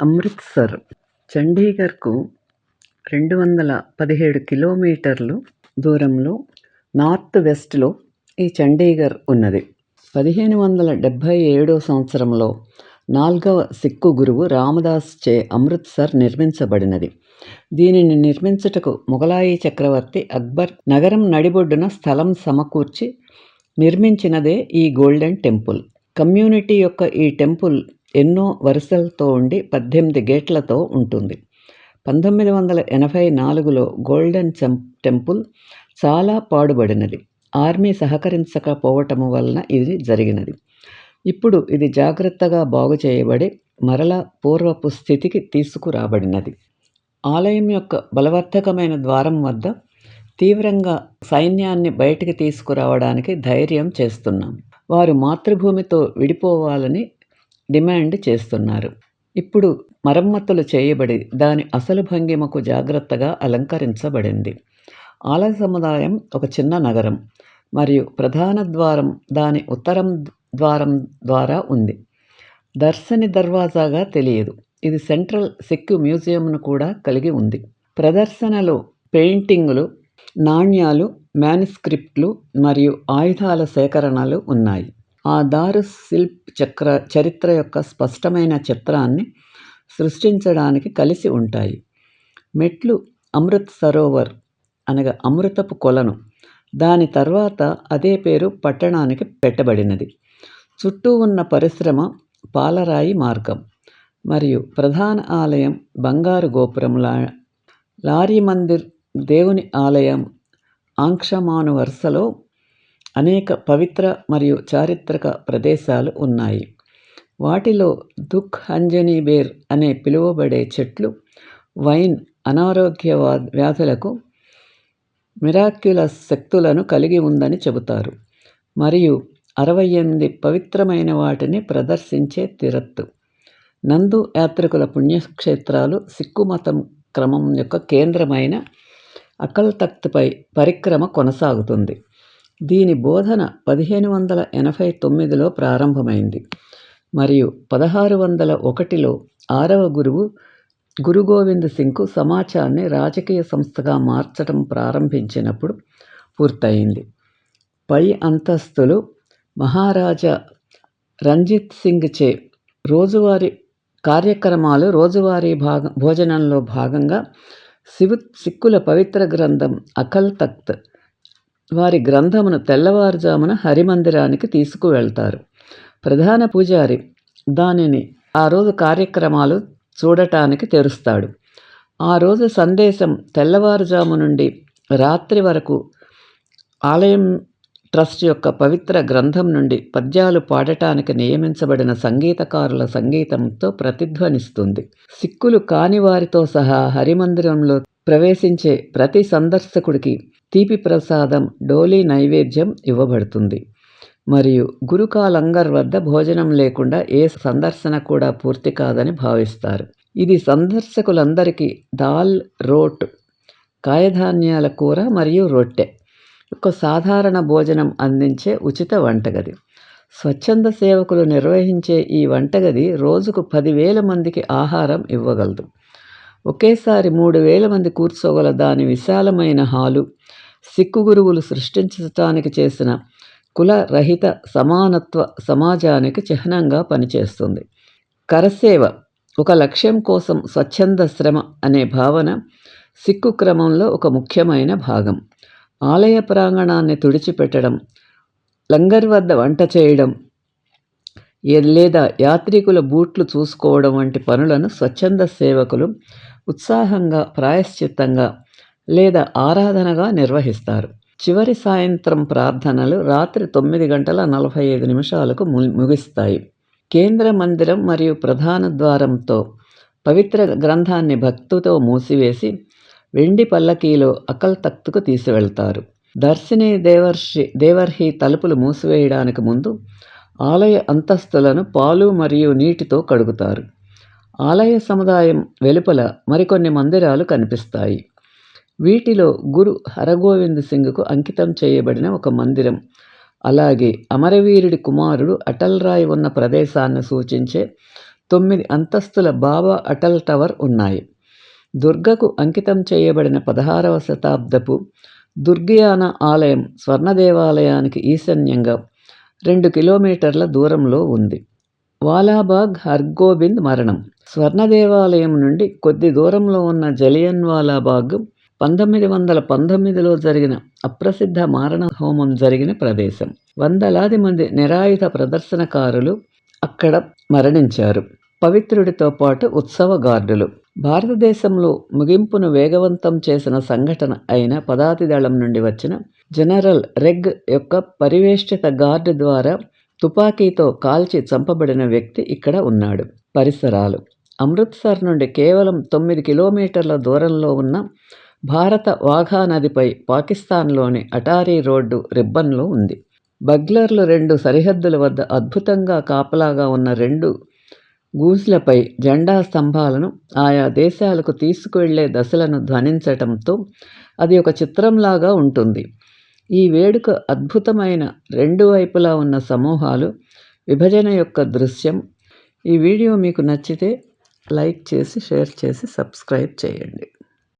అమృత్సర్ చండీగఢ్కు 217 కిలోమీటర్లు దూరంలో నార్త్ వెస్ట్లో ఈ చండీగఢ్ ఉన్నది. 1577 సంవత్సరంలో 4వ సిక్కు గురువు రామదాస్ చే అమృత్సర్ నిర్మించబడినది. దీనిని నిర్మించుటకు మొఘలాయి చక్రవర్తి అక్బర్ నగరం నడిబొడ్డున స్థలం సమకూర్చి నిర్మించినదే ఈ గోల్డెన్ టెంపుల్. కమ్యూనిటీ యొక్క ఈ టెంపుల్ ఎన్నో వరుసలతో ఉండి 18 గేట్లతో ఉంటుంది. 1984లో గోల్డెన్ టెంపుల్ చాలా పాడుబడినది. ఆర్మీ సహకరించకపోవటము వలన ఇది జరిగినది. ఇప్పుడు ఇది జాగ్రత్తగా బాగు చేయబడి మరలా పూర్వపు స్థితికి తీసుకురాబడినది. ఆలయం యొక్క బలవర్ధకమైన ద్వారం వద్ద తీవ్రంగా సైన్యాన్ని బయటికి తీసుకురావడానికి ధైర్యం చేస్తున్నాం. వారు మాతృభూమితో విడిపోవాలని డిమాండ్ చేస్తున్నారు. ఇప్పుడు మరమ్మతులు చేయబడి దాని అసలు భంగిమకు జాగ్రత్తగా అలంకరించబడింది. ఆలయ సముదాయం ఒక చిన్న నగరం మరియు ప్రధాన ద్వారం దాని ఉత్తరం ద్వారం ద్వారా ఉంది. దర్శని దర్వాజాగా తెలియదు. ఇది సెంట్రల్ సిక్కు మ్యూజియంను కూడా కలిగి ఉంది. ప్రదర్శనలో పెయింటింగులు, నాణ్యాలు, మ్యానుస్క్రిప్ట్లు మరియు ఆయుధాల సేకరణలు ఉన్నాయి. ఆ దారు చరిత్ర యొక్క స్పష్టమైన చిత్రాన్ని సృష్టించడానికి కలిసి ఉంటాయి. మెట్లు అమృత్ సరోవర్ అనగా అమృతపు కొలను. దాని తర్వాత అదే పేరు పట్టణానికి పెట్టబడినది. చుట్టూ ఉన్న పరిశ్రమ పాలరాయి మార్గం మరియు ప్రధాన ఆలయం బంగారు గోపురం, లారీ మందిర్, దేవుని ఆలయం ఆంక్షమాను వరుసలో అనేక పవిత్ర మరియు చారిత్రక ప్రదేశాలు ఉన్నాయి. వాటిలో దుఖ్ అంజనీ బేర్ అనే పిలువబడే చెట్లు వైన్ అనారోగ్య వ్యాధులకు మిరాక్యులస్ శక్తులను కలిగి ఉందని చెబుతారు మరియు 68 పవిత్రమైన వాటిని ప్రదర్శించే తిరత్తు. నందు యాత్రికుల పుణ్యక్షేత్రాలు సిక్కు మతం క్రమం యొక్క కేంద్రమైన అకల్ తఖ్త్పై పరిక్రమ కొనసాగుతుంది. దీని బోధన 1589లో ప్రారంభమైంది మరియు 1601లో 6వ గురువు గురు గోవింద్ సింగ్కు సమాచాన్ని రాజకీయ సంస్థగా మార్చడం ప్రారంభించినప్పుడు పూర్తయింది. పై అంతస్తులు మహారాజా రంజిత్ సింగ్ చే రోజువారీ కార్యక్రమాలు. రోజువారీ భోజనంలో భాగంగా సిక్కుల పవిత్ర గ్రంథం అకల్ తఖ్త్ వారి గ్రంథమును తెల్లవారుజామున హరిమందిరానికి తీసుకువెళ్తారు. ప్రధాన పూజారి దానిని ఆ రోజు కార్యక్రమాలు చూడటానికి తెరుస్తాడు. ఆ రోజు సందేశం తెల్లవారుజాము నుండి రాత్రి వరకు ఆలయం ట్రస్ట్ యొక్క పవిత్ర గ్రంథం నుండి పద్యాలు పాడటానికి నియమించబడిన సంగీతకారుల సంగీతంతో ప్రతిధ్వనిస్తుంది. సిక్కులు కాని వారితో సహా హరిమందిరంలో ప్రవేశించే ప్రతి సందర్శకుడికి తీపి ప్రసాదం, డోలీ నైవేద్యం ఇవ్వబడుతుంది మరియు గురుకా లంగర్ వద్ద భోజనం లేకుండా ఏ సందర్శన కూడా పూర్తి కాదని భావిస్తారు. ఇది సందర్శకులందరికీ దాల్, రోట్, కాయధాన్యాల కూర మరియు రొట్టె ఒక సాధారణ భోజనం అందించే ఉచిత వంటగది. స్వచ్ఛంద సేవకులు నిర్వహించే ఈ వంటగది రోజుకు 10,000 మందికి ఆహారం ఇవ్వగలదు. ఒకేసారి 3,000 మంది కూర్చోగల దాని విశాలమైన హాలు సిక్కు గురువులు సృష్టించడానికి చేసిన కుల రహిత సమానత్వ సమాజానికి చిహ్నంగా పనిచేస్తుంది. కరసేవ ఒక లక్ష్యం కోసం స్వచ్ఛంద శ్రమ అనే భావన సిక్కు క్రమంలో ఒక ముఖ్యమైన భాగం. ఆలయ ప్రాంగణాన్ని తుడిచిపెట్టడం, లంగర్ వద్ద వంట చేయడం లేదా యాత్రికుల బూట్లు చూసుకోవడం వంటి పనులను స్వచ్ఛంద సేవకులు ఉత్సాహంగా, ప్రాయశ్చిత్తంగా లేదా ఆరాధనగా నిర్వహిస్తారు. చివరి సాయంత్రం ప్రార్థనలు రాత్రి 9:45 ముగిస్తాయి. కేంద్ర మందిరం మరియు ప్రధాన ద్వారంతో పవిత్ర గ్రంథాన్ని భక్తితో మూసివేసి వెండి పల్లకీలో అకల్ తఖ్త్కు తీసుకువెళ్తారు. దర్శిని దేవర్హి తలుపులు మూసివేయడానికి ముందు ఆలయ అంతస్తులను పాలు మరియు నీటితో కడుగుతారు. ఆలయ సముదాయం వెలుపల మరికొన్ని మందిరాలు కనిపిస్తాయి. వీటిలో గురు హరగోవింద్ సింగ్కు అంకితం చేయబడిన ఒక మందిరం, అలాగే అమరవీరుడి కుమారుడు అటల్ రాయ్ ఉన్న ప్రదేశాన్ని సూచించే 9 అంతస్తుల బాబా అటల్ టవర్ ఉన్నాయి. దుర్గకు అంకితం చేయబడిన 16వ శతాబ్దపు దుర్గియానా ఆలయం స్వర్ణ దేవాలయానికి ఈశాన్యంగా 2 కిలోమీటర్ల దూరంలో ఉంది. వాలాబాగ్ హర్గోబింద్ మరణం. స్వర్ణ దేవాలయం నుండి కొద్ది దూరంలో ఉన్న జలియన్వాలాబాగ్ 1919లో జరిగిన అప్రసిద్ధ మారణ హోమం జరిగిన ప్రదేశం. వందలాది మంది నిరాయుధ ప్రదర్శనకారులు అక్కడ మరణించారు. పవిత్రుడితో పాటు ఉత్సవ గార్డులు. భారతదేశంలో ముగింపును వేగవంతం చేసిన సంఘటన అయిన పదాతి దళం నుండి వచ్చిన జనరల్ రెగ్ యొక్క పరివేష్టిత గార్డు ద్వారా తుపాకీతో కాల్చి చంపబడిన వ్యక్తి ఇక్కడ ఉన్నాడు. పరిసరాలు. అమృత్సర్ నుండి కేవలం 9 కిలోమీటర్ల దూరంలో ఉన్న భారత వాఘా నదిపై పాకిస్తాన్లోని అటారీ రోడ్డు రిబ్బన్లో ఉంది. బగ్లర్లు 2 సరిహద్దుల వద్ద అద్భుతంగా కాపలాగా ఉన్న 2 గూజ్లపై జెండా స్తంభాలను ఆయా దేశాలకు తీసుకువెళ్లే దశలను ధ్వనించటంతో అది ఒక చిత్రంలాగా ఉంటుంది. ఈ వేడుక అద్భుతమైన 2 వైపులా ఉన్న సమూహాలు, విభజన యొక్క దృశ్యం. ఈ వీడియో మీకు నచ్చితే లైక్ చేసి, షేర్ చేసి, సబ్స్క్రైబ్ చేయండి.